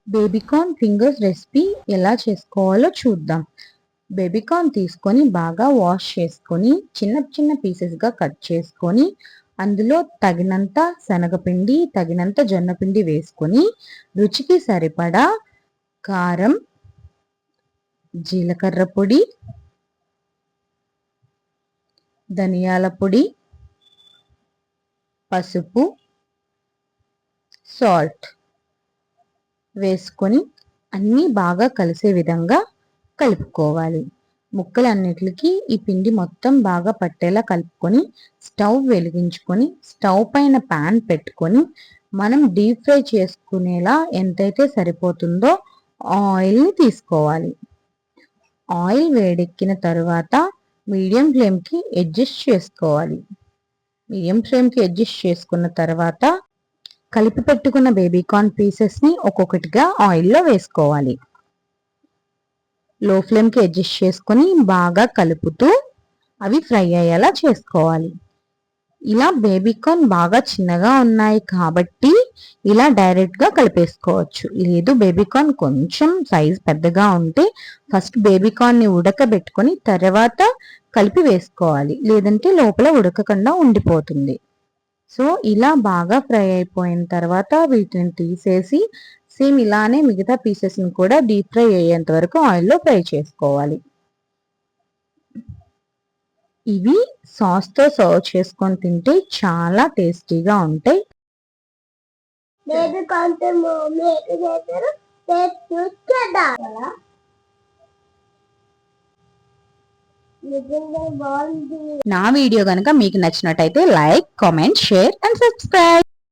Baby corn fingers recipe ఎలా చేసుకోవాలో చూద్దాం. బేబీకార్న్ తీసుకొని బాగా వాష్ చేసుకొని చిన్న చిన్న పీసెస్గా కట్ చేసుకొని అందులో తగినంత శనగపిండి, తగినంత జొన్నపిండి వేసుకొని రుచికి సరిపడా కారం, జీలకర్ర పొడి, ధనియాల పొడి, పసుపు, సాల్ట్ వేసుకొని అన్నీ బాగా కలిసే విధంగా కలుపుకోవాలి. ముక్కలన్నిటికి ఈ పిండి మొత్తం బాగా పట్టేలా కలుపుకొని స్టవ్ వెలిగించుకొని స్టవ్ పైన ప్యాన్ పెట్టుకొని మనం డీప్ ఫ్రై చేసుకునేలా ఎంతైతే సరిపోతుందో ఆయిల్ని తీసుకోవాలి. ఆయిల్ వేడెక్కిన తర్వాత మీడియం ఫ్లేమ్కి అడ్జస్ట్ చేసుకోవాలి. మీడియం ఫ్లేమ్కి అడ్జస్ట్ చేసుకున్న తర్వాత కలిపి పెట్టుకున్న బేబీకార్న్ పీసెస్ని ఒక్కొక్కటిగా ఆయిల్లో వేసుకోవాలి. లో ఫ్లేమ్కి అడ్జస్ట్ చేసుకొని బాగా కలుపుతూ అవి ఫ్రై అయ్యేలా చేసుకోవాలి. ఇలా బేబీకార్న్ బాగా చిన్నగా ఉన్నాయి కాబట్టి ఇలా డైరెక్ట్గా కలిపేసుకోవచ్చు. లేదు బేబీకార్న్ కొంచెం సైజ్ పెద్దగా ఉంటే ఫస్ట్ బేబీకార్న్ని ఉడకబెట్టుకొని తర్వాత కలిపి వేసుకోవాలి. లేదంటే లోపల ఉడకకుండా ఉండిపోతుంది. సో ఇలా బాగా ఫ్రై అయిపోయిన తర్వాత వీటిని తీసేసి సేమ్ ఇలానే మిగతా పీసెస్ని కూడా డీప్ ఫ్రై అయ్యేంత వరకు ఆయిల్లో ఫ్రై చేసుకోవాలి. ఇవి సాస్తో సర్వ్ చేసుకొని తింటే చాలా టేస్టీగా ఉంటాయి. నా వీడియో కనుక మీకు నచ్చినట్టయితే like, comment, share and subscribe.